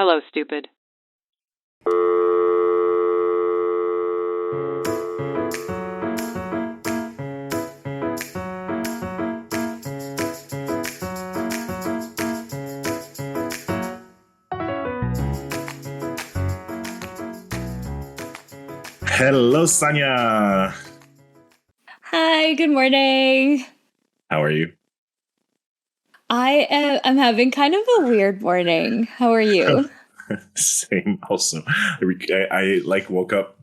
Hello, stupid. Hello, Saniya. Hi, good morning. How are you? I'm having kind of a weird morning. How are you? Same. Also, I woke up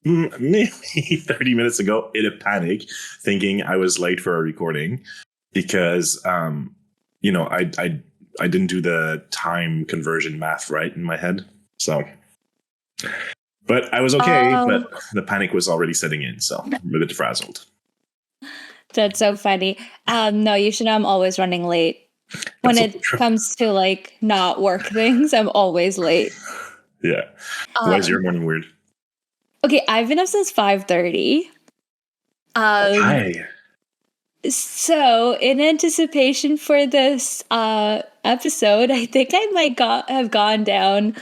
maybe 30 minutes ago in a panic, thinking I was late for a recording because I didn't do the time conversion math right in my head. So, but I was okay. But the panic was already setting in, so I'm a bit frazzled. That's so funny. No, you should know I'm always running late. When it comes to like not work things, I'm always late. Yeah. Why is your morning weird? Okay, I've been up since 5:30. Hi. So, in anticipation for this episode, I think I might have gone down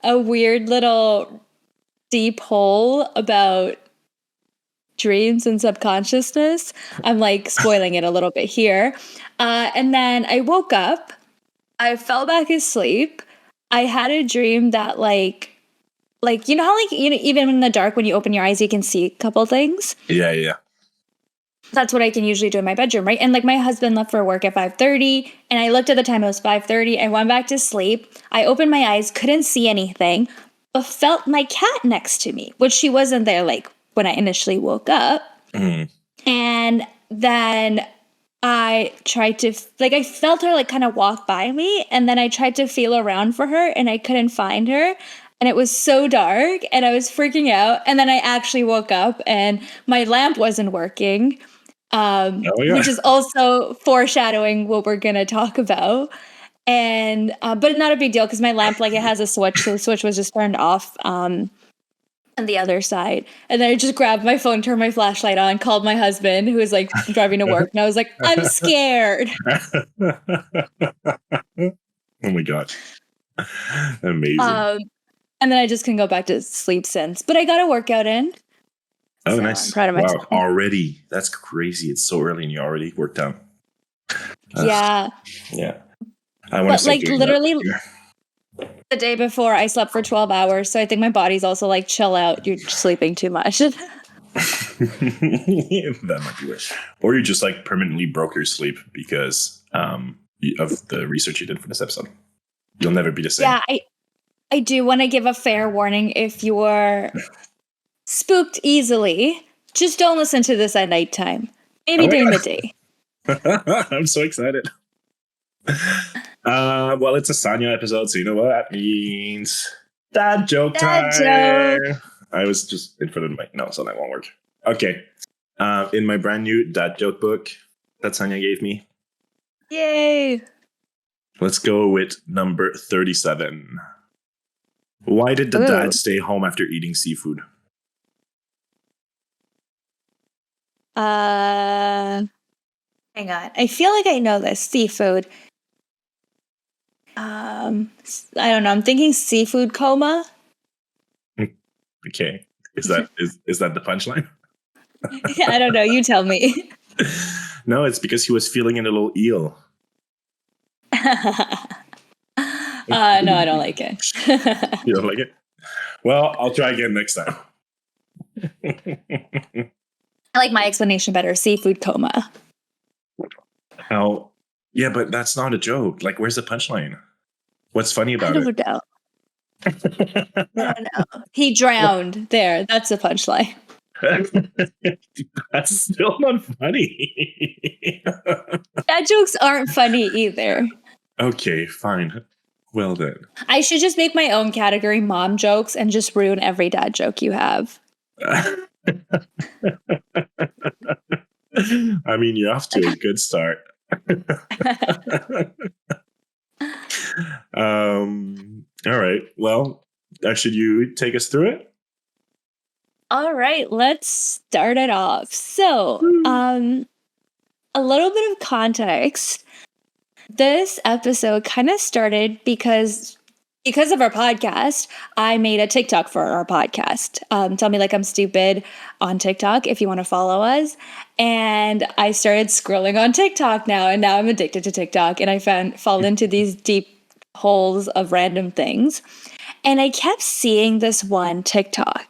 a weird little deep hole about dreams and subconsciousness. I'm like spoiling it a little bit here. And then I woke up, I fell back asleep. I had a dream that like you know how even in the dark when you open your eyes you can see a couple things? Yeah. That's what I can usually do in my bedroom, right? And like my husband left for work at 5:30 and I looked at the time, it was 5:30. I went back to sleep. I opened my eyes, couldn't see anything, but felt my cat next to me, which she wasn't there like when I initially woke up. And then I tried to I felt her like kind of walk by me, and then I tried to feel around for her and I couldn't find her. And it was so dark and I was freaking out. And then I actually woke up and my lamp wasn't working, which is also foreshadowing what we're going to talk about. And, but not a big deal because my lamp, like it has a switch. So the switch was just turned off on the other side. And then I just grabbed my phone, turned my flashlight on, called my husband who was like driving to work. And I was like, I'm scared. Oh my God. Amazing. And then I just couldn't go back to sleep since. But I got a workout in. Oh, so nice. I'm proud of myself. Wow, already. That's crazy. It's so early and you already worked out. Yeah. Yeah. I want to like literally the day before I slept for 12 hours. So I think my body's also like, chill out. You're sleeping too much. That might be worse. Or you just like permanently broke your sleep because of the research you did for this episode. You'll never be the same. Yeah, I do want to give a fair warning. If you're spooked easily, just don't listen to this at nighttime. Maybe during the day. I'm so excited. Well, it's a Saniya episode, so you know what that means. Dad joke time. Joke. I was just in front of the mic. No, so that won't work. Okay. In my brand new dad joke book that Saniya gave me. Yay. Let's go with number 37. Why did the dad stay home after eating seafood? Hang on. I feel like I know this. Seafood. I don't know. I'm thinking seafood coma. Okay. Is that the punchline? I don't know. You tell me. No, it's because he was feeling a little eel. No, I don't like it. You don't like it? Well, I'll try again next time. I like my explanation better. Seafood coma. Oh, yeah, but that's not a joke. Like, where's the punchline? What's funny about it? I don't know. He drowned. There. That's the punchline. That's still not funny. Dad jokes aren't funny either. Okay, fine. Well then. I should just make my own category, mom jokes, and just ruin every dad joke you have. I mean, you're off to a good start. All right. Well, should you take us through it? All right, let's start it off. So, a little bit of context. This episode kind of started because because of our podcast, I made a TikTok for our podcast. Tell me like I'm stupid on TikTok if you want to follow us. And I started scrolling on TikTok now, and now I'm addicted to TikTok. And I fall into these deep holes of random things. And I kept seeing this one TikTok.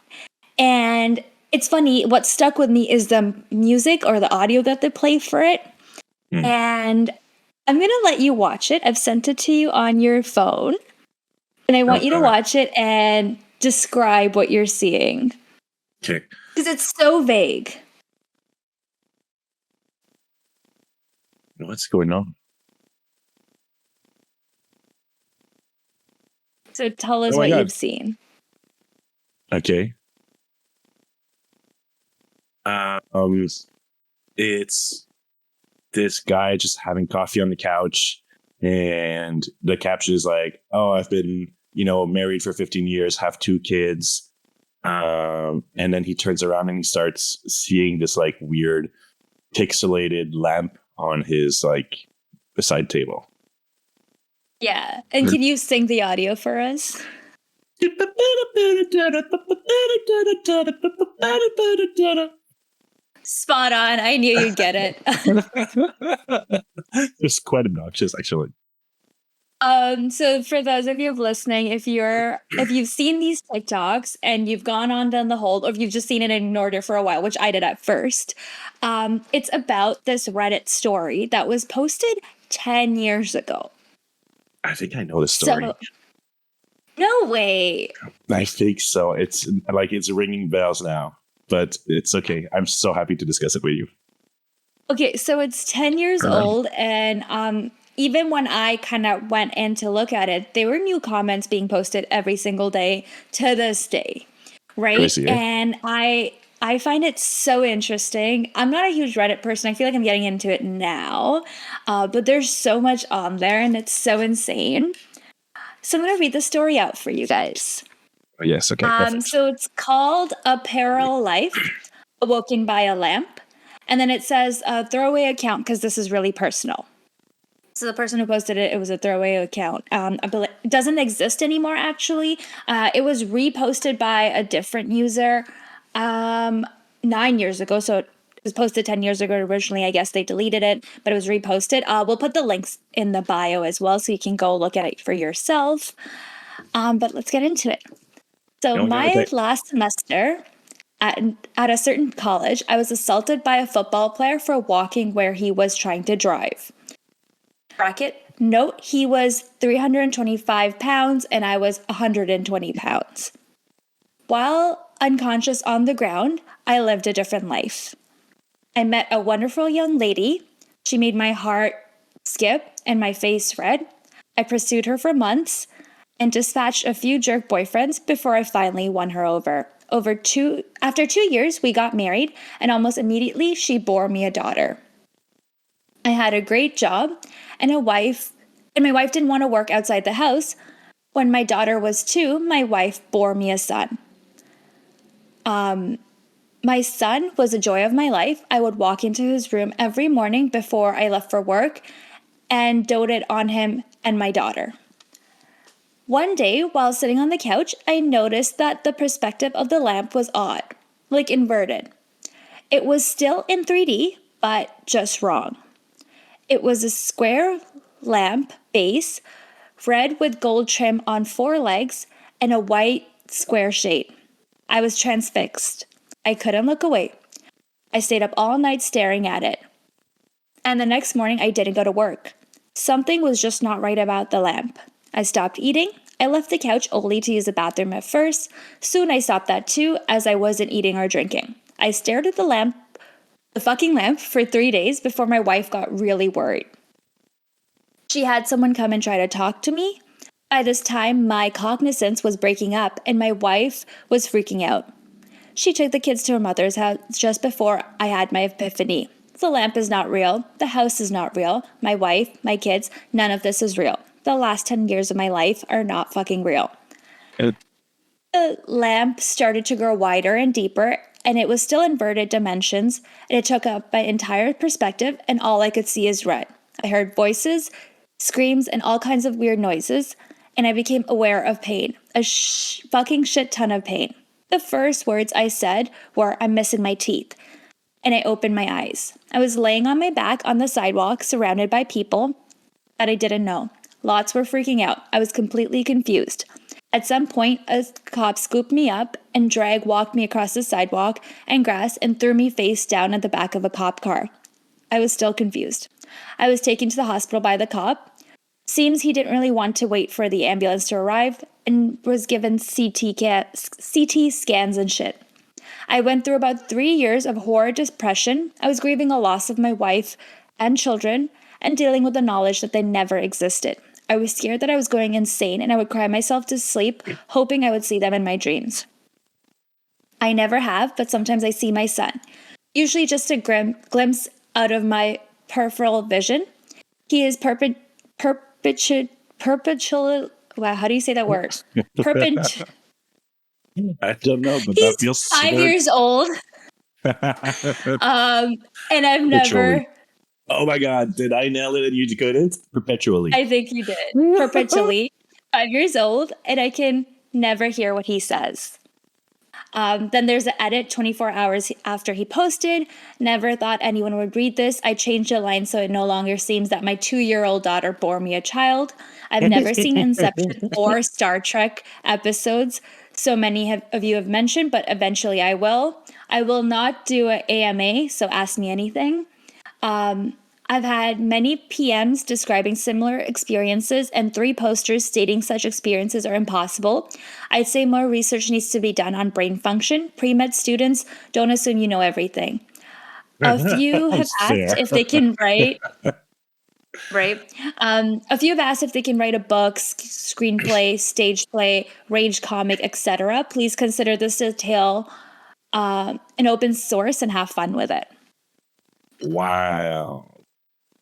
And it's funny, what stuck with me is the music or the audio that they play for it. And I'm going to let you watch it. I've sent it to you on your phone. And I want you to watch it and describe what you're seeing. Okay. Because it's so vague. What's going on? So tell us what you've seen. Okay. It's this guy just having coffee on the couch, and the caption is like, "Oh, I've been, married for 15 years, have 2 kids." And then he turns around and he starts seeing this like weird pixelated lamp on his like beside table. Yeah. And can you sing the audio for us? Spot on. I knew you'd get it. It's quite obnoxious, actually. So for those of you listening, if you've seen these TikToks and you've gone on down the hole, or if you've just seen it and ignored it for a while, which I did at first, it's about this Reddit story that was posted 10 years ago. I think I know the story. So, no way. I think so. It's ringing bells now, but it's okay. I'm so happy to discuss it with you. Okay, so it's 10 years old, and even when I kind of went in to look at it, there were new comments being posted every single day to this day, right? Crazy, eh? And I find it so interesting. I'm not a huge Reddit person. I feel like I'm getting into it now, but there's so much on there, and it's so insane. So I'm going to read the story out for you guys. Oh, yes, okay. So it's called A Parallel Life, Awoken by a Lamp. And then it says a throwaway account because this is really personal. So the person who posted it, it was a throwaway account. It doesn't exist anymore, actually. It was reposted by a different user 9 years ago. So it was posted 10 years ago originally. I guess they deleted it, but it was reposted. We'll put the links in the bio as well so you can go look at it for yourself. But let's get into it. So my last semester at a certain college, I was assaulted by a football player for walking where he was trying to drive. Bracket, note he was 325 pounds and I was 120 pounds. While unconscious on the ground, I lived a different life. I met a wonderful young lady. She made my heart skip and my face red. I pursued her for months and dispatched a few jerk boyfriends before I finally won her over. After 2 years, we got married, and almost immediately she bore me a daughter. I had a great job and a wife, and my wife didn't want to work outside the house. When my daughter was 2, my wife bore me a son. My son was a joy of my life. I would walk into his room every morning before I left for work and doted on him and my daughter. One day, while sitting on the couch, I noticed that the perspective of the lamp was odd, like inverted. It was still in 3D, but just wrong. It was a square lamp base, red with gold trim on 4 legs, and a white square shade. I was transfixed. I couldn't look away. I stayed up all night staring at it. And the next morning, I didn't go to work. Something was just not right about the lamp. I stopped eating. I left the couch only to use the bathroom at first. Soon I stopped that too, as I wasn't eating or drinking. I stared at the fucking lamp, for 3 days before my wife got really worried. She had someone come and try to talk to me. By this time, my cognizance was breaking up and my wife was freaking out. She took the kids to her mother's house just before I had my epiphany. The lamp is not real. The house is not real. My wife, my kids, none of this is real. The last 10 years of my life are not fucking real. The lamp started to grow wider and deeper, and it was still inverted dimensions, and it took up my entire perspective, and all I could see is red. I heard voices, screams, and all kinds of weird noises, and I became aware of pain, a fucking shit ton of pain. The first words I said were, "I'm missing my teeth." And I opened my eyes. I was laying on my back on the sidewalk, surrounded by people that I didn't know. Lots were freaking out. I was completely confused. At some point, a cop scooped me up and walked me across the sidewalk and grass and threw me face down at the back of a cop car. I was still confused. I was taken to the hospital by the cop. Seems he didn't really want to wait for the ambulance to arrive and was given CT scans and shit. I went through about 3 years of horror depression. I was grieving a loss of my wife and children and dealing with the knowledge that they never existed. I was scared that I was going insane and I would cry myself to sleep, hoping I would see them in my dreams. I never have, but sometimes I see my son. Usually just a glimpse out of my peripheral vision. He is perpetual. Wow, how do you say that word? I don't know, but He's that feels 5 years old. And I've never. Oh my God, did I nail it and you couldn't? Perpetually. I think you did. Perpetually. 5 years old, and I can never hear what he says. Then there's an edit 24 hours after he posted. Never thought anyone would read this. I changed the line so it no longer seems that my 2-year-old daughter bore me a child. I've never seen Inception or Star Trek episodes. So many of you have mentioned, but eventually I will. I will not do an AMA, so ask me anything. I've had many PMs describing similar experiences and 3 posters stating such experiences are impossible. I'd say more research needs to be done on brain function. Pre-med students, don't assume you know everything. A few have asked if they can write. Right. A few have asked if they can write a book, screenplay, stage play, range comic, etc. Please consider this detail an open source and have fun with it. Wow.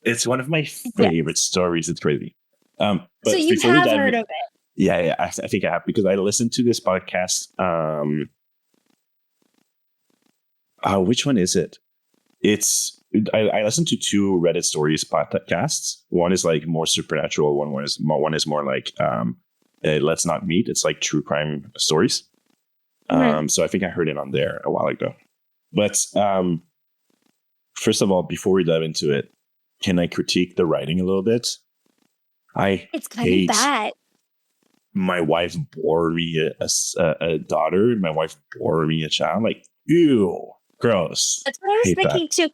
It's one of my favorite stories. It's crazy. But so you have heard of it? Yeah, I think I have because I listened to this podcast. Which one is it? I listened to 2 Reddit stories podcasts. One is like more supernatural. One is more like Let's Not Meet. It's like true crime stories. So I think I heard it on there a while ago. But first of all, before we dive into it, can I critique the writing a little bit? It's kind of bad. My wife bore me a daughter. My wife bore me a child. Like, ew, gross. That's what I was thinking too,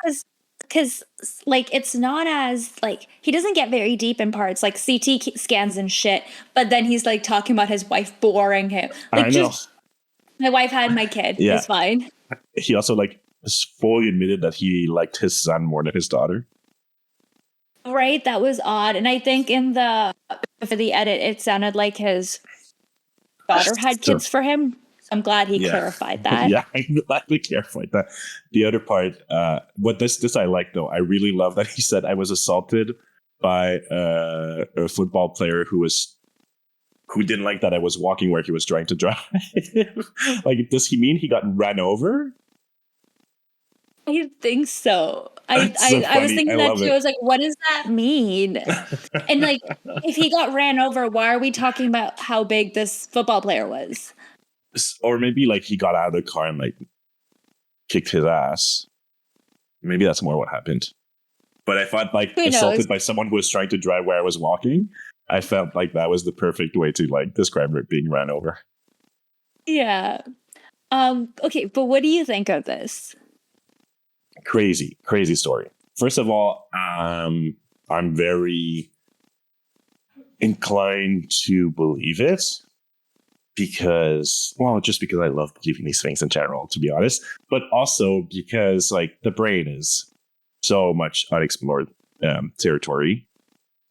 because like it's not as like he doesn't get very deep in parts like CT scans and shit. But then he's like talking about his wife boring him. Like, I know. My wife had my kid. Yeah. It's fine. He also like fully admitted that he liked his son more than his daughter. Right, that was odd, and I think for the edit, it sounded like his daughter had kids for him. I'm glad he clarified that. Yeah, I'm glad we clarified that. The other part, what this I like though, I really love that he said I was assaulted by a football player who didn't like that I was walking where he was trying to drive. Like, does he mean he got ran over? I think so. I was thinking that too. I was like, what does that mean? And like, if he got ran over, why are we talking about how big this football player was? Or maybe like he got out of the car and like kicked his ass. Maybe that's more what happened. But I thought like assaulted by someone who was trying to drive where I was walking. I felt like that was the perfect way to like describe it being ran over. Yeah. Okay, but what do you think of this? Crazy story. First of all, I'm very inclined to believe it because I love believing these things in general, to be honest, but also because like the brain is so much unexplored territory.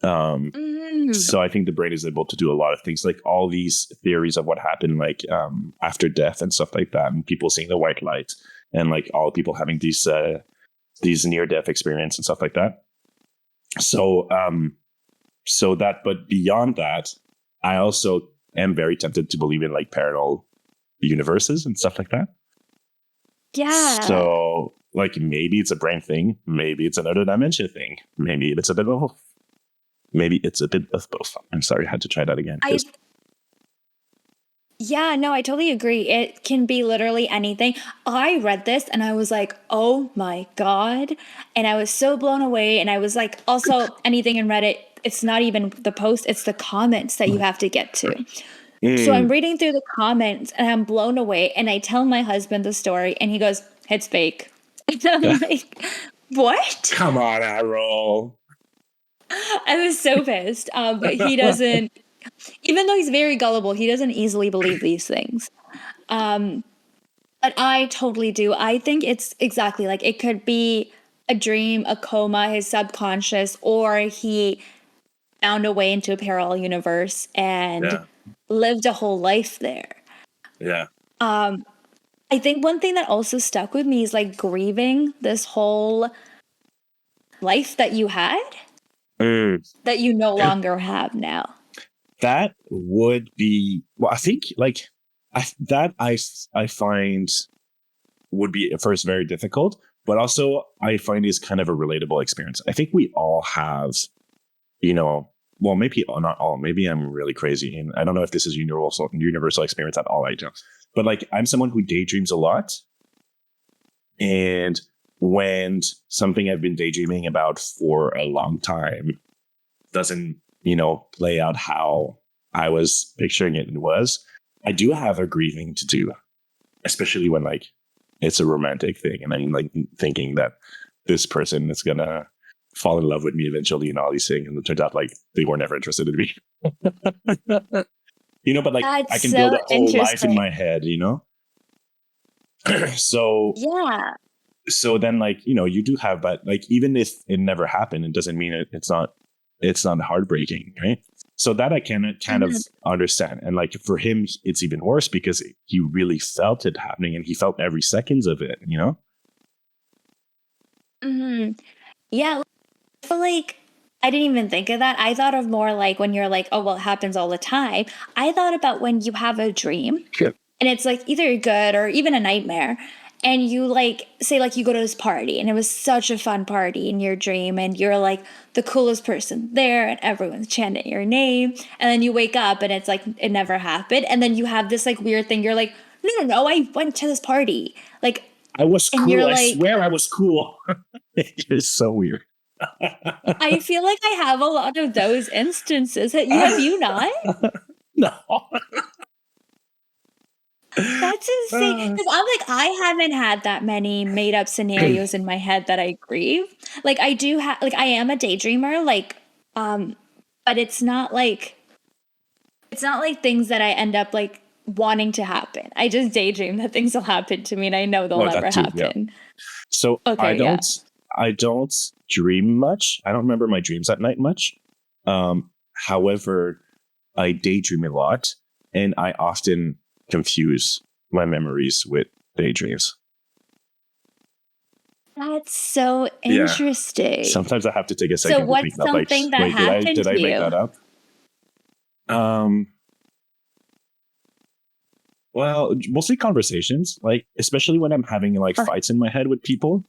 So I think the brain is able to do a lot of things, like all these theories of what happened, like after death and stuff like that, and people seeing the white light, and like all people having these near-death experience and stuff like that. So but beyond that, I also am very tempted to believe in like parallel universes and stuff like that. Yeah. So like maybe it's a brain thing, maybe it's another dimension thing, maybe it's a bit of both. maybe it's a bit of both. I'm sorry, I had to try that again. Yeah, no, I totally agree. It can be literally anything. I read this and I was like, oh my God. And I was so blown away. And I was like, also, anything in Reddit, it's not even the post, it's the comments that you have to get to. So I'm reading through the comments and I'm blown away. And I tell my husband the story and he goes, it's fake. And I'm like, what? Come on, Errol. I was so pissed. But he doesn't, even though he's very gullible, he doesn't easily believe these things. But I totally do. I think it's exactly like it could be a dream, a coma, his subconscious, or he found a way into a parallel universe and lived a whole life there. Yeah. I think one thing that also stuck with me is like grieving this whole life that you had that you no longer have now. That would be, well, I think like I find would be at first very difficult, but also I find is kind of a relatable experience. I think we all have, well, maybe not all, maybe I'm really crazy. And I don't know if this is universal experience at all right now, but like I'm someone who daydreams a lot. And when something I've been daydreaming about for a long time doesn't, play out how I was picturing it was, I do have a grieving to do, especially when like it's a romantic thing. And I'm like thinking that this person is going to fall in love with me eventually and all these things. And it turns out like they were never interested in me, but like That's I can so build a whole life in interesting. my head, so Yeah. so then like you do have, but like even if it never happened, it doesn't mean it's not heartbreaking, right? So that I can kind of understand. And like for him it's even worse because he really felt it happening and he felt every seconds of it. Yeah. I feel like I didn't even think of that. I thought of more like when you're like, oh, well, it happens all the time. I thought about when you have a dream and it's like either good or even a nightmare. And you like say like you go to this party and it was such a fun party in your dream and you're like the coolest person there and everyone's chanting your name. And then you wake up and it's like it never happened. And then you have this like weird thing. You're like, no, I went to this party. Like, I was and cool. you're I like, swear I was cool. It's so weird. I feel like I have a lot of those instances. Have you not? No. That's insane. Because I'm like, I haven't had that many made up scenarios in my head that I grieve. Like I do have, like I am a daydreamer. Like, but it's not like things that I end up like wanting to happen. I just daydream that things will happen to me, and I know they'll Well, never that too, yeah. happen. So Okay, yeah. I don't dream much. I don't remember my dreams at night much. However, I daydream a lot, and I often confuse my memories with daydreams. That's so interesting. Sometimes I have to take a second So to what's think that like, something that wait, happened did I to make you? that up? Well, mostly conversations, like especially when I'm having like fights in my head with people.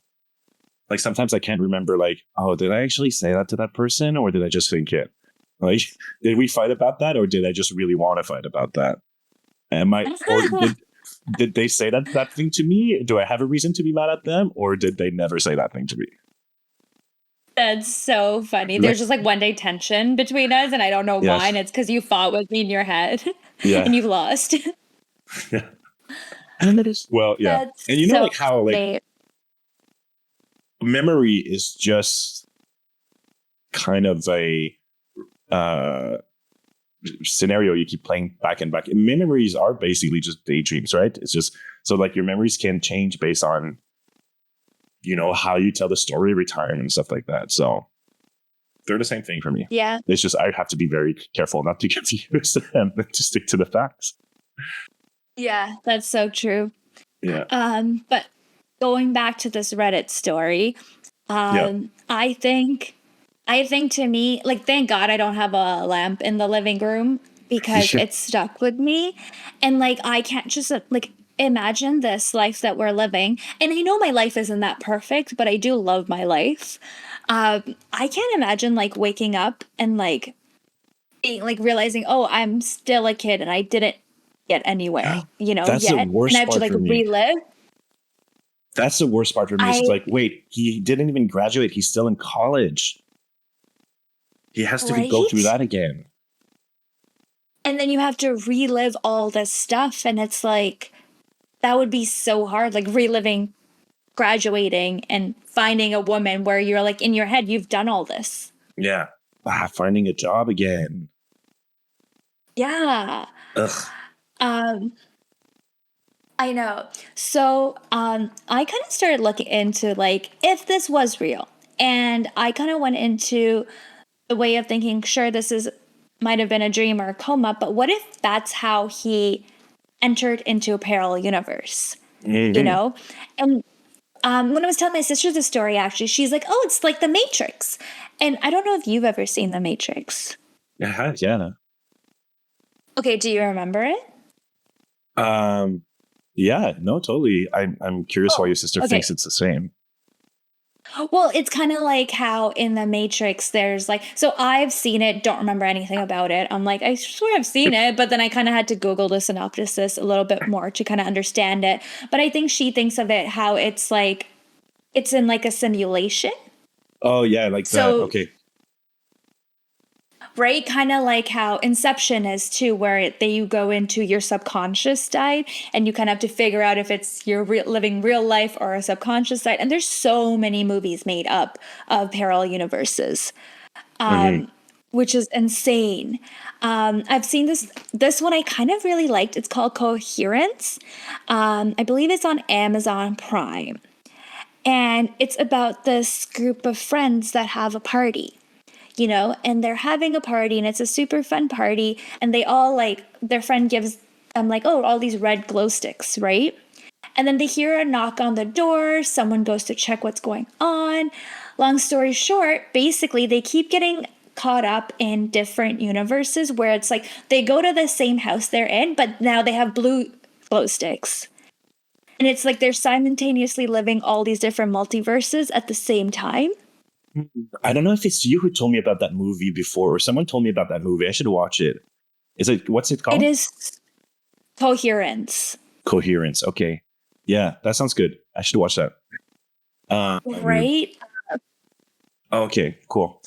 Like sometimes I can't remember like, oh, did I actually say that to that person or did I just think it? Like, did we fight about that or did I just really want to fight about that? Did they say that thing to me? Do I have a reason to be mad at them or did they never say that thing to me? That's so funny. There's just like one day tension between us, and I don't know why. And it's because you fought with me in your head, and you've lost. Yeah. And it is well, yeah. That's and so like how like funny. memory is just kind of a scenario you keep playing back and back. And memories are basically just daydreams, right? It's just so like your memories can change based on how you tell the story every time and stuff like that. So they're the same thing for me. Yeah. It's just I have to be very careful not to confuse them and to stick to the facts. Yeah, that's so true. Yeah. But going back to this Reddit story, I think to me, like, thank God I don't have a lamp in the living room because it's stuck with me. And like, I can't just like imagine this life that we're living. And I know my life isn't that perfect, but I do love my life. I can't imagine like waking up and like being like realizing, oh, I'm still a kid and I didn't get anywhere, That's the yet. And I worst have to part like for me. relive. That's the worst part for me. It's I like, wait, he didn't even graduate. He's still in college. He has to go through right? that again. And then you have to relive all this stuff. And it's like, that would be so hard, like reliving graduating and finding a woman where you're like in your head, you've done all this. Yeah. Finding a job again. Yeah. Ugh. Um, I know. So I kind of started looking into like if this was real. And I kind of went into the way of thinking, sure, this is might have been a dream or a coma, but what if that's how he entered into a parallel universe? You Mm-hmm. know? And when I was telling my sister the story, actually, she's like, "Oh, it's like The Matrix," and I don't know if you've ever seen The Matrix. Yeah. Okay, do you remember it? Um, yeah, no, totally. I'm curious why Oh, your sister okay. thinks it's the same. Well, it's kind of like how in The Matrix, there's like, so I've seen it, don't remember anything about it. I'm like, I swear I've seen it, but then I kind of had to Google the synopsis a little bit more to kind of understand it. But I think she thinks of it how it's like, it's in like a simulation. Oh yeah, like that. So Okay. right, kind of like how Inception is too, where you go into your subconscious side and you kind of have to figure out if it's you're living real life or a subconscious side. And there's so many movies made up of parallel universes, Mm-hmm. which is insane. I've seen this one I kind of really liked. It's called Coherence. I believe it's on Amazon Prime, and it's about this group of friends that have a party, and they're having a party and it's a super fun party. And they all like, their friend gives them like, oh, all these red glow sticks, right? And then they hear a knock on the door. Someone goes to check what's going on. Long story short, basically, they keep getting caught up in different universes where it's like they go to the same house they're in, but now they have blue glow sticks. And it's like they're simultaneously living all these different multiverses at the same time. I don't know if it's you who told me about that movie before, or someone told me about that movie. I should watch it. What's it It called? is Coherence. Coherence. Okay. Yeah, that sounds good. I should watch that. Right? Okay, cool.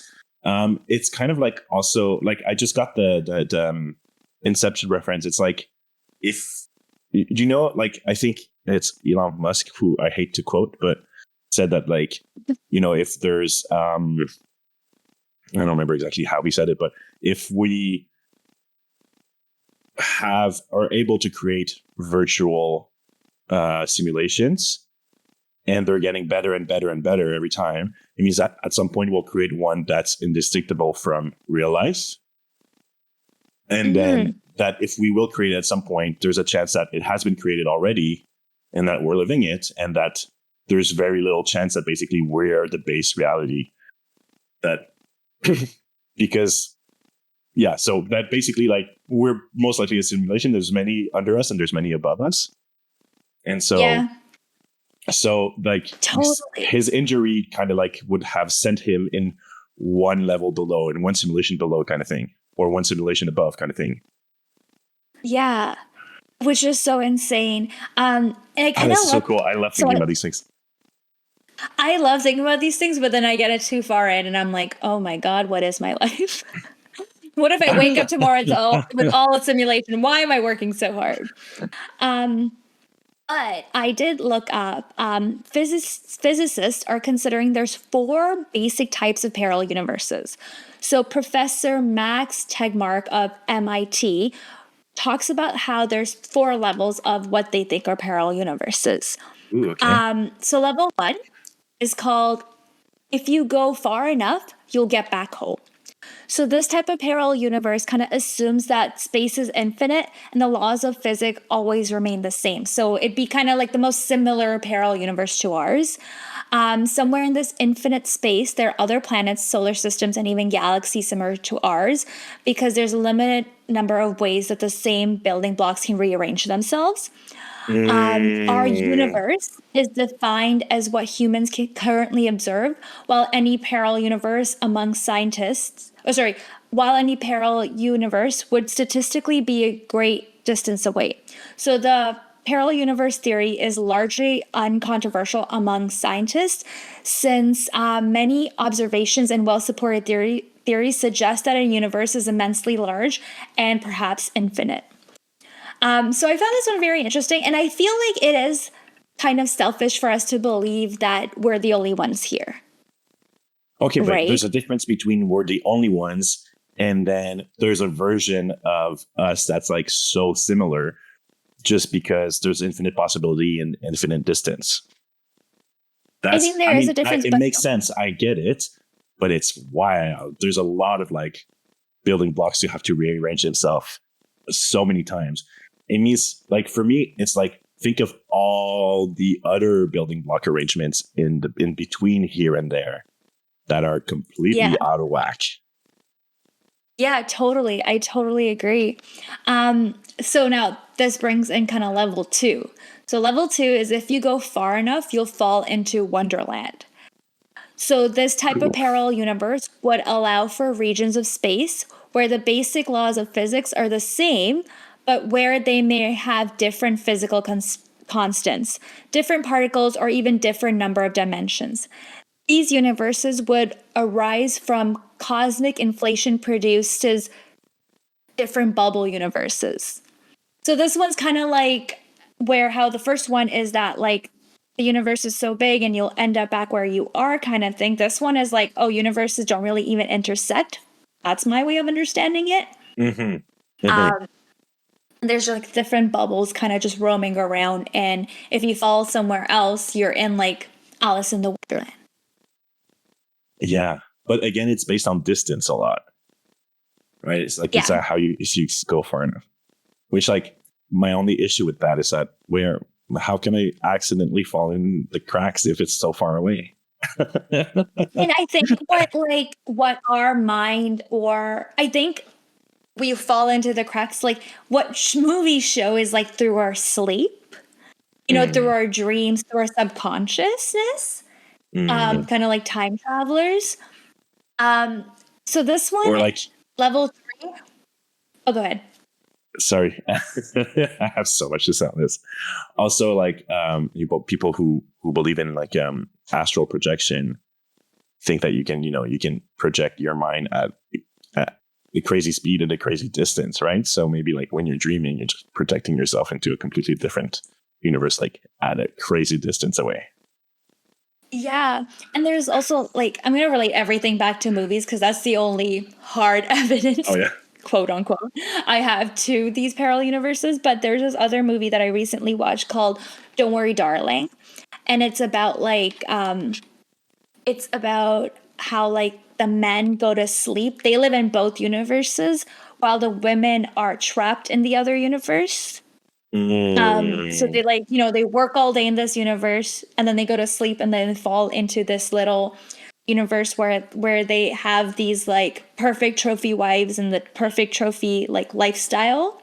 It's kind of like also like I just got the Inception reference. It's like if do you know like I think it's Elon Musk who I hate to quote, but said that like if there's I don't remember exactly how he said it, but if we are able to create virtual simulations and they're getting better and better and better every time, it means that at some point we'll create one that's indistinguishable from real life. And then that if we will create it at some point, there's a chance that it has been created already and that we're living it, and that there's very little chance that basically we're the base reality. That because yeah, so that basically like we're most likely a simulation. There's many under us and there's many above us. And Yeah, so like totally. his injury kind of like would have sent him in one level below and one simulation below kind of thing, or one simulation above kind of thing. Yeah, which is so insane. And I Oh, kind of that's so love. cool. I love So thinking about these things. I love thinking about these things, but then I get it too far in, and I'm like, oh my god, what is my life? What if I wake up tomorrow with all a simulation? Why am I working so hard? Um, but I did look up. Physicists are considering there's 4 basic types of parallel universes. So Professor Max Tegmark of MIT talks about how there's 4 levels of what they think are parallel universes. Ooh, okay. So level 1 is called if you go far enough, you'll get back home. So this type of parallel universe kind of assumes that space is infinite and the laws of physics always remain the same. So it'd be kind of like the most similar parallel universe to ours. Somewhere in this infinite space, there are other planets, solar systems, and even galaxies similar to ours, because there's a limited number of ways that the same building blocks can rearrange themselves. Our Mm, universe is defined as what humans can currently observe, while any parallel universe among scientists, while any parallel universe would statistically be a great distance away. So the parallel universe theory is largely uncontroversial among scientists, since many observations and well-supported theories suggest that a universe is immensely large and perhaps infinite. So I found this one very interesting, and I feel like it is kind of selfish for us to believe that we're the only ones here, okay, but right? there's a difference between we're the only ones and then there's a version of us that's like so similar just because there's infinite possibility and infinite distance. I think That's, I there is a mean, difference, it but makes sense. I get it, but it's wild. There's a lot of like building blocks you have to rearrange themselves so many times. It means like for me, it's like think of all the other building block arrangements in between here and there that are yeah, completely out of whack. yeah, totally. I totally agree. So now this brings in kind of level two. So level two is if you go far enough, you'll fall into Wonderland. So, this type of Ooh. parallel universe would allow for regions of space where the basic laws of physics are the same, but where they may have different physical constants, different particles, or even different number of dimensions. These universes would arise from cosmic inflation produced as different bubble universes. So this one's kind of like where how the first one is that like the universe is so big and you'll end up back where you are kind of thing. This one is like, oh, universes don't really even intersect. That's my way of understanding it. Mm-hmm. Mm-hmm. Um, there's like different bubbles kind of just roaming around, and if you fall somewhere else, you're in like Alice in the Wonderland. Yeah, but again, it's based on distance a lot, right? It's like it's Yeah, how you if you go far enough. Which like my only issue with that is that where how can I accidentally fall in the cracks if it's so far away? and I think what our mind, or I think we fall into the cracks like what movies show is like through our sleep, through Mm, our dreams, through our subconsciousness, mm. kind of like time travelers. um so this one, Or like, level three. Oh, go ahead. sorry, I have so much to say on this. Also, like, people who believe in like astral projection think that you can project your mind at a crazy speed and a crazy distance, right? So maybe like when you're dreaming, you're just projecting yourself into a completely different universe, like at a crazy distance away. Yeah, and there's also like I'm gonna relate everything back to movies because that's the only hard Oh evidence, yeah. quote unquote, I have to these parallel universes. But there's this other movie that I recently watched called "Don't Worry, Darling," and it's about how like the men go to sleep. They live in both universes while the women are trapped in the other universe. So Mm. they like, they work all day in this universe and then they go to sleep and then fall into this little universe where they have these like perfect trophy wives and the perfect trophy like lifestyle.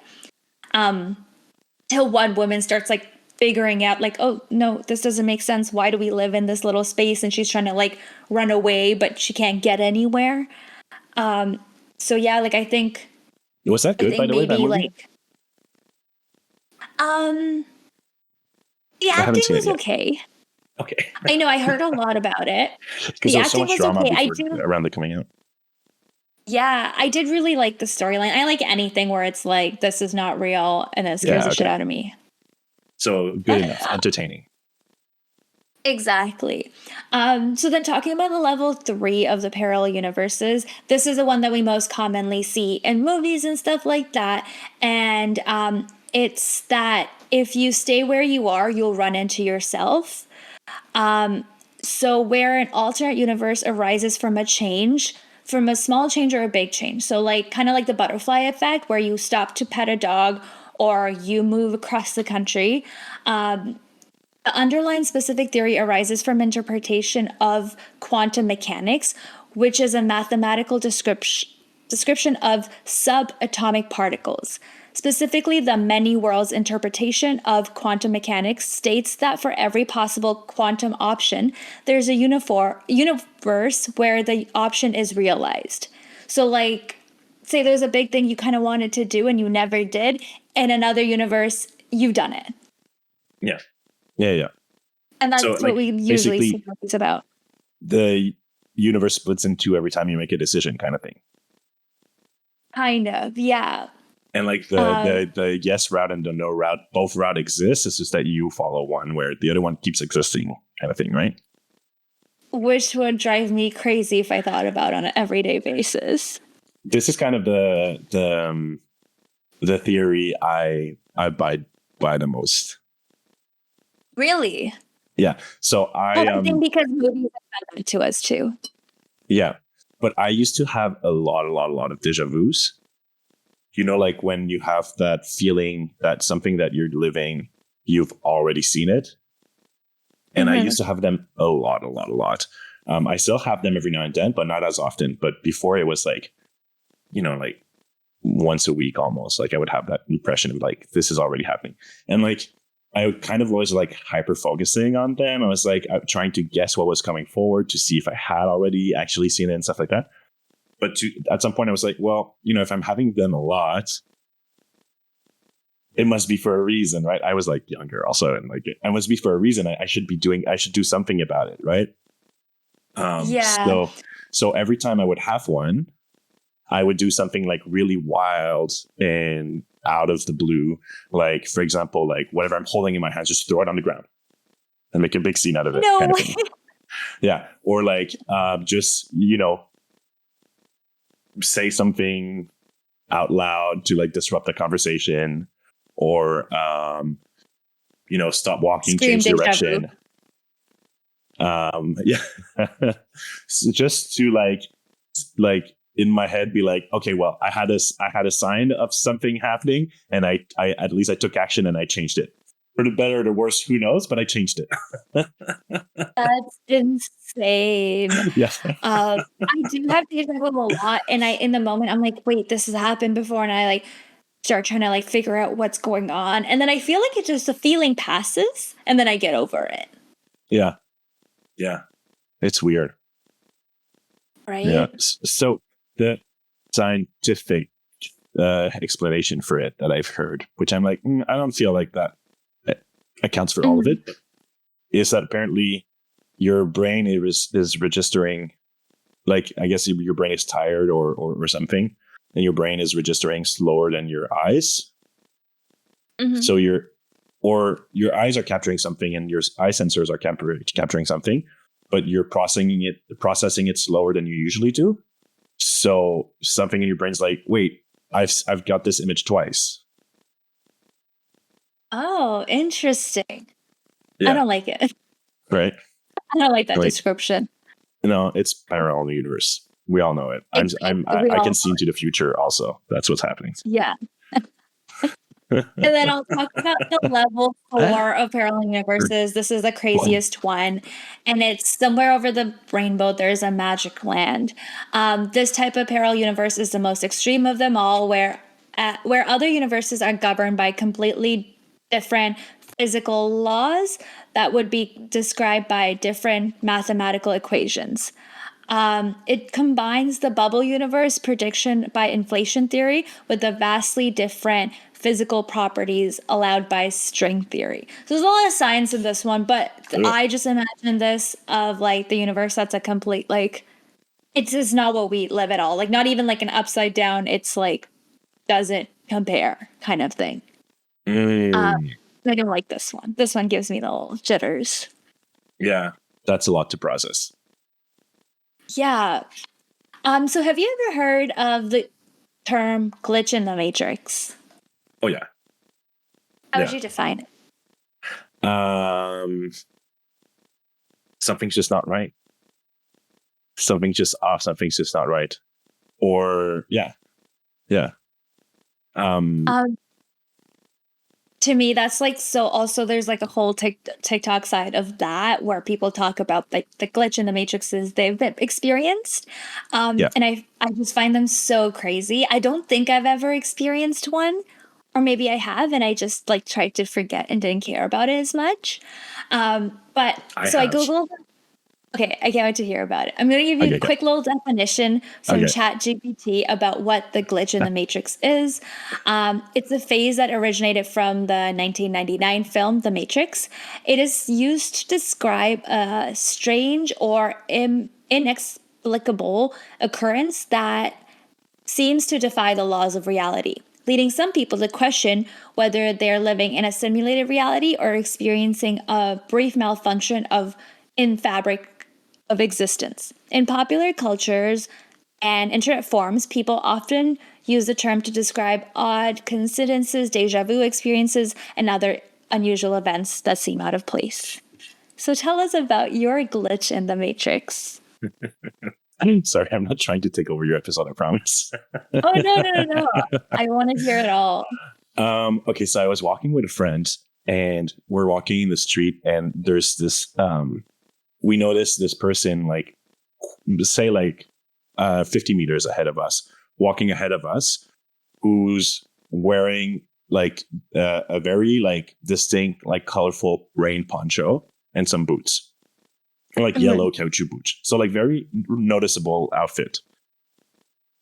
Till one woman starts like figuring out like, oh no, this doesn't make sense. Why do we live in this little space? And she's trying to like run away, but she can't get anywhere. So yeah, like Was that I good, by think the way, that maybe movie? like um the I haven't acting seen it was yet. okay. Okay. I know I heard a lot about it. Because The there was so acting much was drama okay. I before do, around the coming out. yeah, I did really like the storyline. I like anything where it's like this is not real and it scares Yeah, the shit okay. out of me. So good enough. Entertaining. Exactly. So then talking about the level three of the parallel universes, this is the one that we most commonly see in movies and stuff like that. And it's that if you stay where you are, you'll run into yourself. So where an alternate universe arises from from a small change or a big change. So like kind of like the butterfly effect where you stop to pet a dog or you move across the country. The underlying specific theory arises from interpretation of quantum mechanics, which is a mathematical description of subatomic particles. Specifically, the many worlds interpretation of quantum mechanics states that for every possible quantum option, there's a universe where the option is realized. So, like, say there's a big thing you kind of wanted to do and you never did, in another universe, you've done it. Yeah. And that's So, what like, we usually see basically, movies about. the universe splits in two every time you make a decision, kind of thing. Kind of, yeah. And like the yes route and the no route, both route exists. It's just that you follow one where the other one keeps existing, kind of thing, right? Which would drive me crazy if I thought about on an everyday basis. This is kind of the theory I buy the most. Really? Yeah. So I think because movies have done that to us too. Yeah, but I used to have a lot of deja vus. You know, like when you have that feeling that something that you're living, you've already seen it. And I used to have them a lot. I still have them every now and then, but not as often. But before it was like, you know, like once a week almost. Like I would have that impression of like, this is already happening. And like, I kind of was like hyper focusing on them. I was like trying to guess what was coming forward to see if I had already actually seen it and stuff like that. But at some point I was like, well, you know, if I'm having them a lot, it must be for a reason, right? I was like younger also. And like, it must be for a reason. I should do something about it. Right. Yeah. So every time I would have one, I would do something like really wild and out of the blue. Like, for example, like whatever I'm holding in my hands, just throw it on the ground and make a big scene out of it. No kind of way. thing. Yeah. Or like, just, you know, say something out loud to like disrupt the conversation or, you know, stop walking, Scream change direction. Yeah. So just to like in my head be like, okay, well, I had a sign of something happening and I at least I took action and I changed it. For the better or the worse, who knows, but I changed it. That's insane. Yeah. I do have deja vu a lot, and in the moment I'm like, wait, this has happened before, and I like start trying to like figure out what's going on, and then I feel like it's just the feeling passes, and then I get over it. Yeah. It's weird. Right? Yeah. So the scientific explanation for it that I've heard, which I'm like, I don't feel like that accounts for all of it, is that apparently your brain is registering, like, I guess your brain is tired or something, and your brain is registering slower than your eyes. So your eyes are capturing something and your eye sensors are capturing something, but you're processing it slower than you usually do. So something in your brain's like, wait, I've got this image twice. Oh, interesting. Yeah. I don't like it. Right. I don't like that description. No, it's parallel universe. We all know it. I can see into the future also. That's what's happening. Yeah. And then I'll talk about the level 4 of parallel universes. This is the craziest one. And it's somewhere over the rainbow, there's a magic land. This type of parallel universe is the most extreme of them all, where other universes are governed by completely different physical laws that would be described by different mathematical equations. It combines the bubble universe prediction by inflation theory with the vastly different physical properties allowed by string theory. So there's a lot of science in this one, but I just imagine this of like the universe that's a complete, like, it's just not what we live at all. Like not even like an upside down, it's like doesn't compare kind of thing. I don't like this one. This one gives me the little jitters. Yeah, that's a lot to process. Yeah. So have you ever heard of the term glitch in the matrix? Oh yeah. How would you define it? Something's just not right. Something's just off. Something's just not right. Or yeah. to me, that's like so. Also, there's like a whole TikTok side of that where people talk about like the glitch in the matrices they've experienced, Yeah. and I just find them so crazy. I don't think I've ever experienced one, or maybe I have, and I just like tried to forget and didn't care about it as much. But I so I have. googled. Okay, I can't wait to hear about it. I'm going to give you Okay, a go. quick little definition from Okay. ChatGPT about what the glitch in the Matrix is. It's a phase that originated from the 1999 film The Matrix. It is used to describe a strange or inexplicable occurrence that seems to defy the laws of reality, leading some people to question whether they're living in a simulated reality or experiencing a brief malfunction of in fabric of existence. In popular cultures and internet forums, people often use the term to describe odd coincidences, deja vu experiences, and other unusual events that seem out of place. So tell us about your glitch in the Matrix. Sorry, I'm not trying to take over your episode, I promise. Oh, no. I want to hear it all. Okay, so I was walking with a friend and we're walking in the street and there's this we noticed this person like say like 50 meters ahead of us, walking ahead of us, who's wearing like a very like distinct, like colorful rain poncho and some boots, or like yellow caoutchouc boots. So like very noticeable outfit.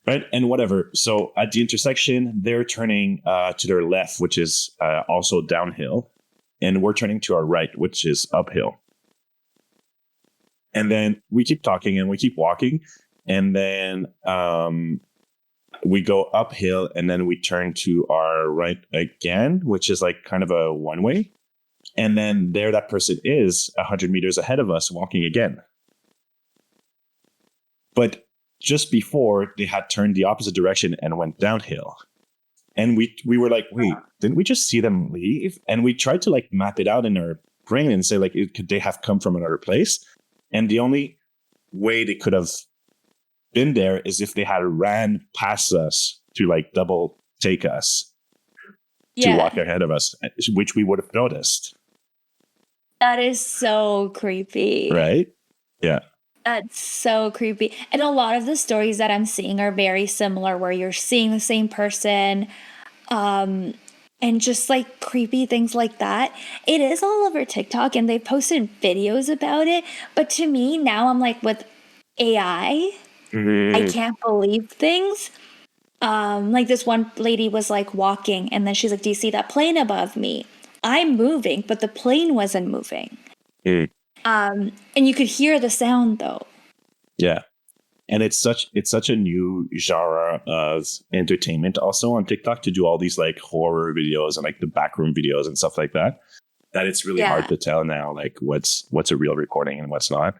Right. And whatever. So at the intersection, they're turning to their left, which is also downhill. And we're turning to our right, which is uphill. And then we keep talking and we keep walking. And then we go uphill and then we turn to our right again, which is like kind of a one way. And then there that person is 100 meters ahead of us walking again. But just before they had turned the opposite direction and went downhill. And we were like, wait, didn't we just see them leave? And we tried to like map it out in our brain and say like, could they have come from another place? And the only way they could have been there is if they had ran past us to like double take us to walk ahead of us, which we would have noticed. That is so creepy. Right? Yeah. That's so creepy. And a lot of the stories that I'm seeing are very similar, where you're seeing the same person, and just like creepy things like that. It is all over TikTok and they've posted videos about it. But to me, now I'm like, with AI, I can't believe things. Like this one lady was like walking and then she's like, do you see that plane above me? I'm moving, but the plane wasn't moving. And you could hear the sound though. Yeah. And it's such a new genre of entertainment also on TikTok to do all these like horror videos and like the backroom videos and stuff like that. That it's really hard to tell now like what's a real recording and what's not.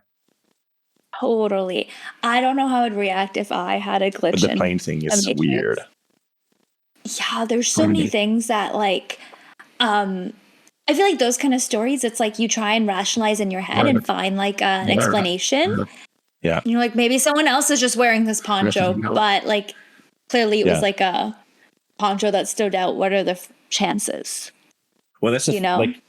Totally. I don't know how I'd react if I had a glitch. But the plane thing is weird. Yeah, there's so many things that like I feel like those kind of stories, it's like you try and rationalize in your head and find like an explanation. Yeah. And you're like, maybe someone else is just wearing this poncho, but like clearly it was like a poncho that stood out. What are the chances? Well, that's like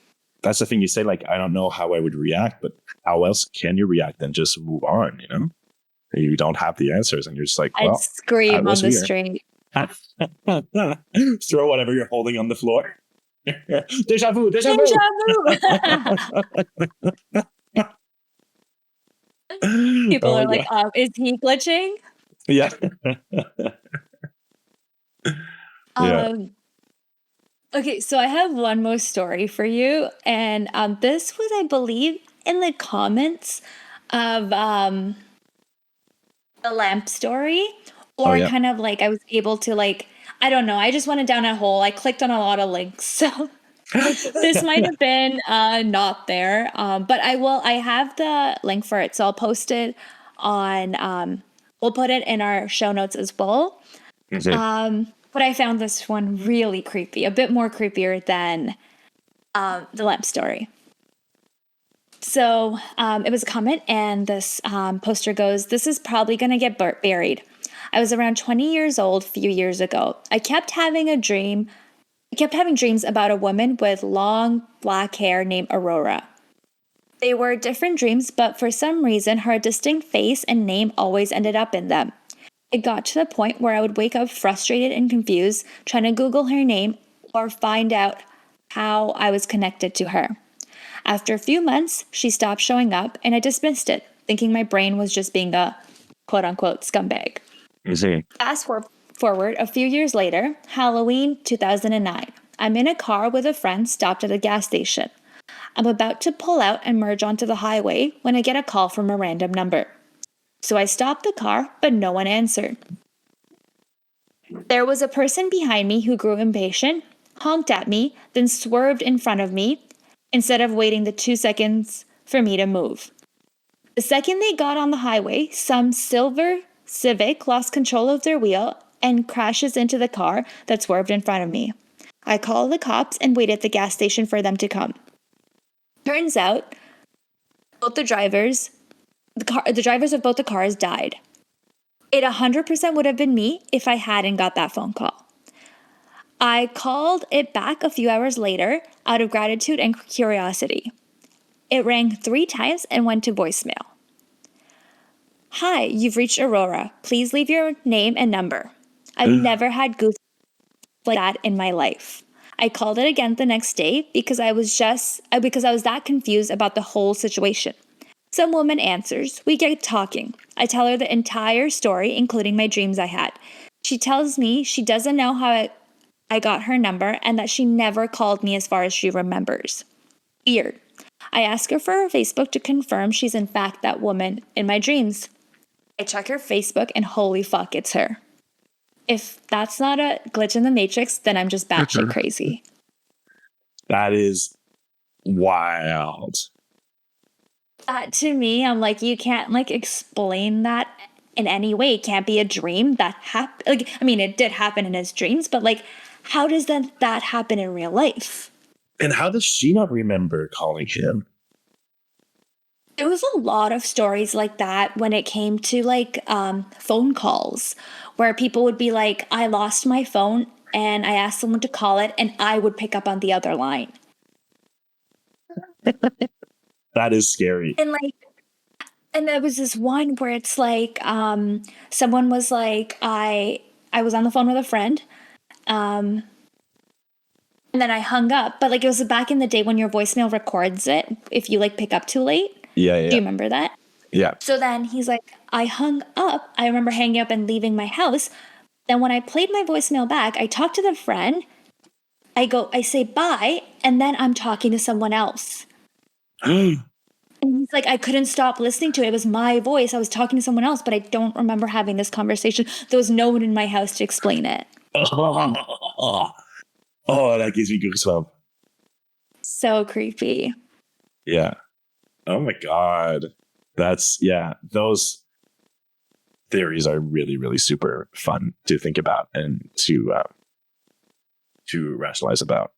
that's the thing you say, like, I don't know how I would react, but how else can you react than just move on, you know? You don't have the answers and you're just like, well, I'd scream on the street. Throw whatever you're holding on the floor. Deja vu, deja vu. People are like, is he glitching? Yeah. Okay, so I have one more story for you. And this was, I believe, in the comments of the lamp story. Or kind of like I was able to like, I don't know, I just went down a hole. I clicked on a lot of links. So this might have been not there. But I have the link for it. So I'll post it on, we'll put it in our show notes as well. But I found this one really creepy, a bit more creepier than the lamp story. So it was a comment, and this poster goes, "This is probably going to get buried. I was around 20 years old a few years ago. I kept having a dream I kept having dreams about a woman with long black hair named Aurora. They were different dreams, but for some reason, her distinct face and name always ended up in them. It got to the point where I would wake up frustrated and confused, trying to Google her name or find out how I was connected to her. After a few months, she stopped showing up, and I dismissed it, thinking my brain was just being a quote-unquote scumbag. You see. Fast forward a few years later, Halloween 2009. I'm in a car with a friend stopped at a gas station. I'm about to pull out and merge onto the highway when I get a call from a random number. So I stopped the car, but no one answered. There was a person behind me who grew impatient, honked at me, then swerved in front of me instead of waiting the 2 seconds for me to move. The second they got on the highway, some silver Civic lost control of their wheel and crashes into the car that swerved in front of me. I called the cops and waited at the gas station for them to come. Turns out, both the drivers of both the cars died. It 100% would have been me if I hadn't got that phone call. I called it back a few hours later out of gratitude and curiosity. It rang 3 times and went to voicemail. Hi, you've reached Aurora. Please leave your name and number. I've never had goosebumps like that in my life. I called it again the next day because I was that confused about the whole situation. Some woman answers. We get talking. I tell her the entire story, including my dreams I had. She tells me she doesn't know how I got her number and that she never called me as far as she remembers. Weird. I ask her for her Facebook to confirm she's in fact that woman in my dreams. I check her Facebook and holy fuck, it's her. If that's not a glitch in the matrix, then I'm just batshit crazy. That is wild. To me, I'm like, you can't like explain that in any way. It can't be a dream that happened. Like, I mean, it did happen in his dreams, but like, how does that happen in real life? And how does she not remember calling him? There was a lot of stories like that when it came to like phone calls where people would be like, I lost my phone and I asked someone to call it and I would pick up on the other line. That is scary. And there was this one where it's like someone was like, I was on the phone with a friend and then I hung up. But like it was back in the day when your voicemail records it if you like pick up too late. Yeah. Do you remember that? Yeah. So then he's like, I hung up. I remember hanging up and leaving my house. Then when I played my voicemail back, I talked to the friend. I say bye, and then I'm talking to someone else. And he's like, I couldn't stop listening to it. It was my voice. I was talking to someone else, but I don't remember having this conversation. There was no one in my house to explain it. Oh, that gives me goosebumps. So creepy. Yeah. Oh my God. Those theories are really, really super fun to think about and to rationalize about.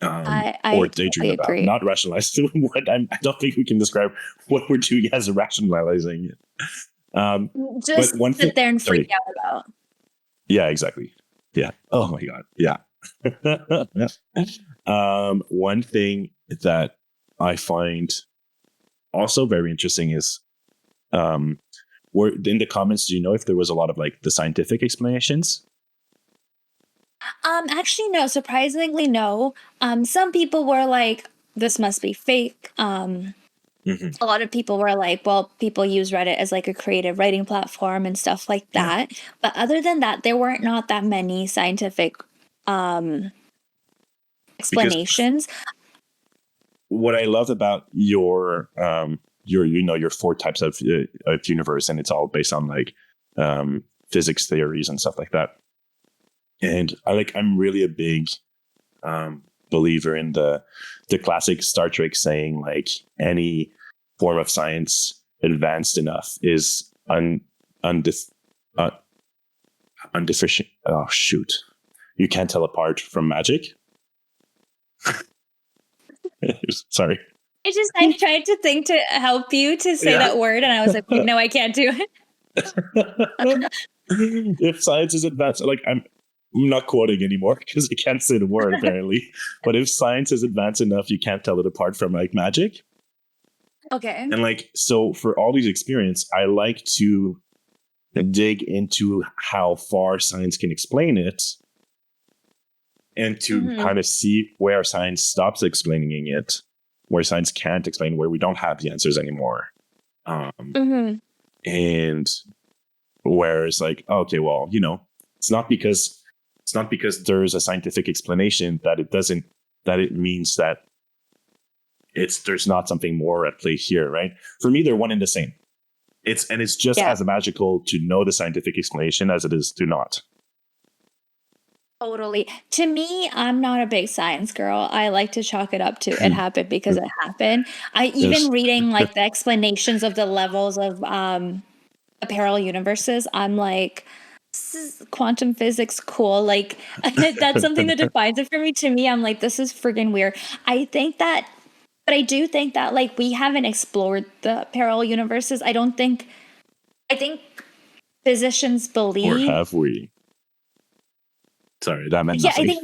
Or daydream about. Agree. Not rationalize. I don't think we can describe what we're doing as rationalizing it. Just but one sit there and freak out about. Yeah, exactly. Yeah. Oh my God. Yeah. One thing that I find also very interesting is were in the comments, do you know if there was a lot of like the scientific explanations? Actually, no. Surprisingly, no. Some people were like, "This must be fake." A lot of people were like, "Well, people use Reddit as like a creative writing platform and stuff like that." Yeah. But other than that, there weren't not that many scientific explanations. Because what I love about your 4 types of universe, and it's all based on like physics theories and stuff like that. And I'm really a big believer in the classic Star Trek saying like any form of science advanced enough is undeficient. Oh shoot! You can't tell apart from magic. Sorry. I tried to think to help you to say that word, and I was like, no, I can't do it. If science is advanced, I'm not quoting anymore because I can't say the word apparently. But if science is advanced enough, you can't tell it apart from like magic. Okay. And like, so for all these experience, I like to dig into how far science can explain it and to kind of see where science stops explaining it, where science can't explain, where we don't have the answers anymore. And where it's like, okay, well, you know, it's not because there's a scientific explanation that it means that there's not something more at play here, right? For me, they're one and the same. It's just as magical to know the scientific explanation as it is to not. Totally. To me, I'm not a big science girl. I like to chalk it up to it happened because it happened. I even reading like the explanations of the levels of parallel universes, I'm like, this is quantum physics cool. Like that's something that defines it for me. To me, I'm like, this is friggin' weird. I do think that like we haven't explored the parallel universes. I think physicians believe. Or have we? Sorry, that meant nothing.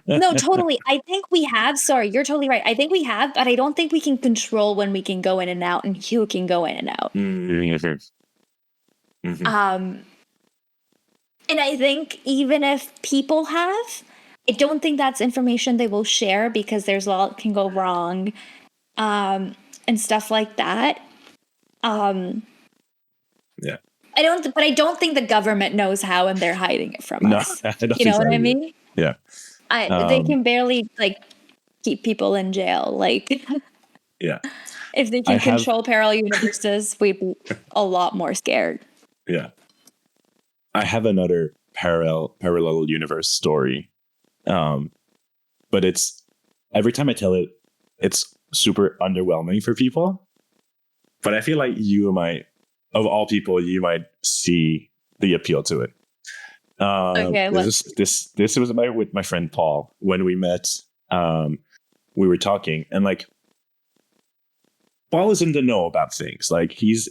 No, totally. I think we have. Sorry, you're totally right. I think we have, but I don't think we can control when we can go in and out and who can go in and out. And I think even if people have, I don't think that's information they will share because there's a lot can go wrong, and stuff like that. Yeah. I don't think the government knows how and they're hiding it from us. You know what I mean? Yeah. They can barely like keep people in jail. Like, yeah. If they can control parallel universes, we'd be a lot more scared. Yeah. I have another parallel universe story. But it's every time I tell it, it's super underwhelming for people. But I feel like of all people, you might see the appeal to it. This was with my friend Paul. When we met, we were talking, and like Paul is in the know about things. Like he's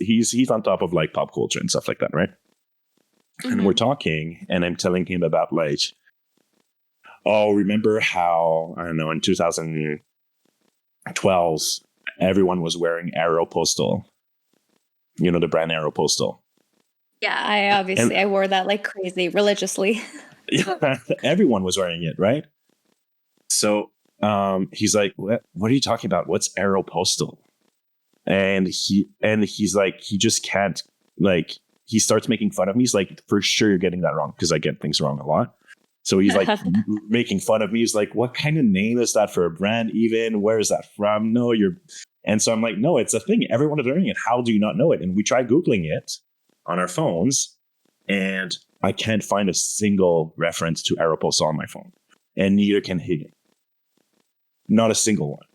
on top of like pop culture and stuff like that, right? And we're talking, and I'm telling him about like, oh, remember how, I don't know, in 2012, everyone was wearing Aeropostale. You know, the brand Aeropostale. Yeah, I wore that like crazy religiously. Yeah, everyone was wearing it, right? So he's like, what are you talking about? What's Aeropostale? And he's like, he just can't, like, he starts making fun of me. He's like, for sure you're getting that wrong, because I get things wrong a lot. So he's like making fun of me. He's like, what kind of name is that for a brand even? Where is that from? No, and so I'm like, no, it's a thing. Everyone is learning it. How do you not know it? And we try Googling it on our phones, and I can't find a single reference to Aeropostale on my phone. And neither can he. Not a single one.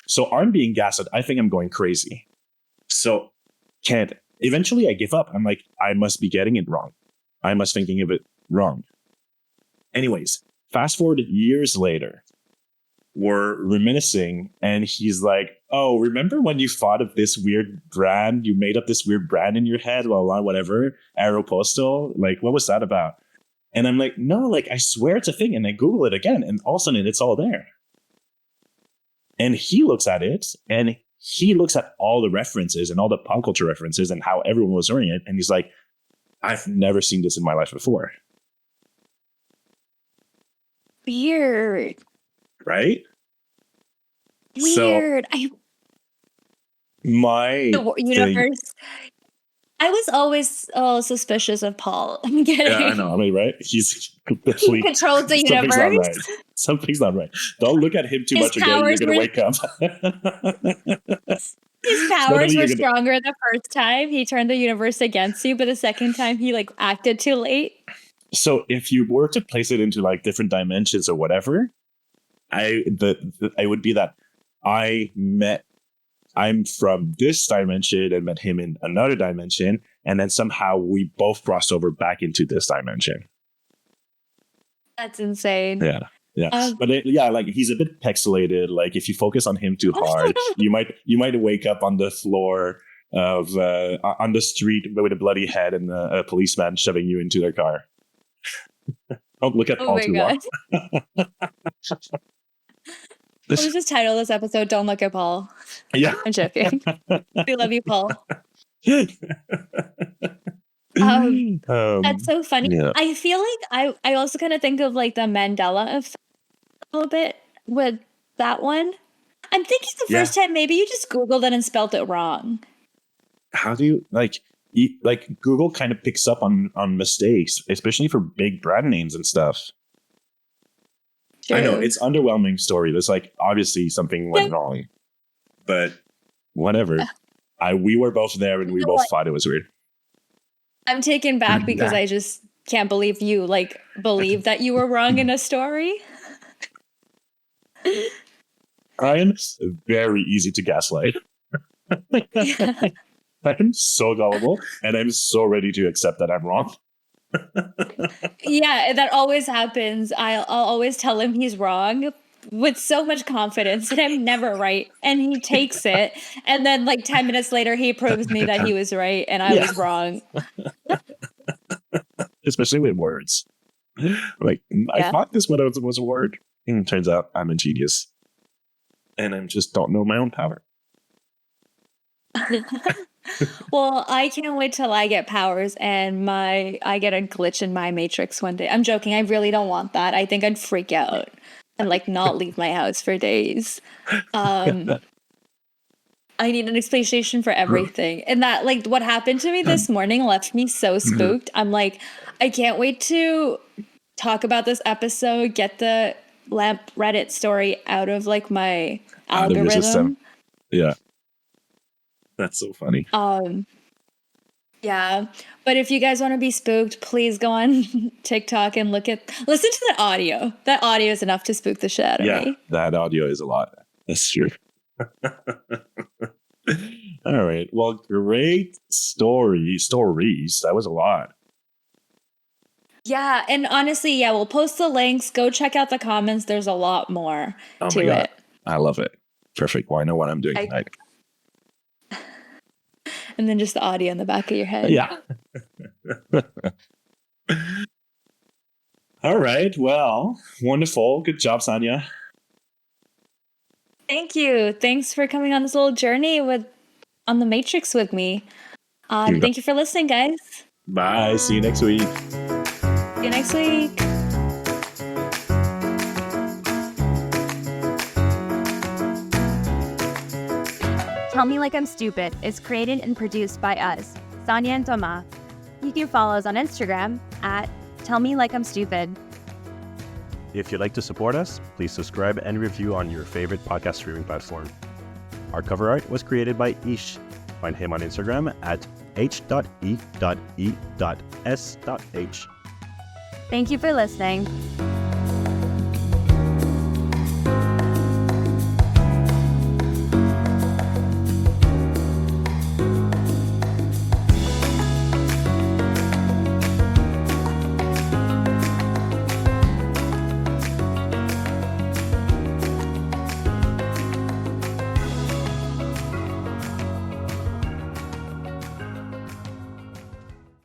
So I'm being gaslit. I think I'm going crazy. So eventually I give up. I'm like, I must be getting it wrong. I must thinking of it wrong. Anyways, fast forward years later, we're reminiscing, and he's like, oh, remember when you thought of this weird brand? You made up this weird brand in your head, blah, blah, whatever, Aeropostale? Like, what was that about? And I'm like, no, like, I swear it's a thing. And I Google it again, and all of a sudden it's all there. And he looks at it, and he looks at all the references and all the pop culture references and how everyone was wearing it. And he's like, I've never seen this in my life before. Weird. Right? Weird. So, the universe. I was always suspicious of Paul. I'm kidding. Yeah, I know. I mean, right? He controls the universe. Something's not right. Don't look at him too much again. You're going to wake up. His powers were stronger the first time. He turned the universe against you, but the second time he like acted too late. So if you were to place it into like different dimensions or whatever, I would be that I'm from this dimension and met him in another dimension, and then somehow we both crossed over back into this dimension. That's insane. Yeah. But like he's a bit pixelated. Like if you focus on him too hard, you might wake up on the floor of on the street with a bloody head and a policeman shoving you into their car. Don't look at Oh Paul my too god. long. We'll just title this episode "Don't Look at Paul." Yeah. I'm joking. We love you, Paul. That's so funny. Yeah. I feel like I also kind of think of like the Mandela effect a little bit with that one. I'm thinking the Yeah. first time maybe you just Googled it and spelled it wrong. How do you like Google kind of picks up on mistakes, especially for big brand names and stuff. True. I know it's underwhelming story. There's like obviously something went wrong, but whatever. We were both there and we both thought it was weird. I'm taken back because I just can't believe you like believe that you were wrong in a story. I'm very easy to gaslight. I'm so gullible and I'm so ready to accept that I'm wrong. Yeah, that always happens. I'll always tell him he's wrong with so much confidence and I'm never right. And he takes it. And then like 10 minutes later, he proves me that he was right and I was wrong. Especially with words. Like, I thought this was a word. And it turns out I'm a genius. And I just don't know my own power. Well, I can't wait till I get powers and I get a glitch in my matrix one day. I'm joking. I really don't want that. I think I'd freak out and like not leave my house for days. I need an explanation for everything. And that like what happened to me this morning left me so spooked. I'm like, I can't wait to talk about this episode, get the lamp Reddit story out of like my algorithm. Yeah. That's so funny. Yeah. But if you guys want to be spooked, please go on TikTok and listen to that audio. That audio is enough to spook the shit out of me. That audio is a lot. That's true. All right. Well, great stories. That was a lot. Yeah. And honestly, we'll post the links. Go check out the comments. There's a lot more to it. I love it. Perfect. Well, I know what I'm doing tonight. And then just the audio in the back of your head. Yeah. All right. Well, wonderful. Good job, Saniya. Thank you. Thanks for coming on this little journey on the Matrix with me. Thank you for listening, guys. Bye. See you next week. See you next week. Tell Me Like I'm Stupid is created and produced by us, Saniya and Thomas. You can follow us on Instagram at Tell Me Like I'm Stupid. If you'd like to support us, please subscribe and review on your favorite podcast streaming platform. Our cover art was created by Ish. Find him on Instagram at h.e.e.s.h. Thank you for listening.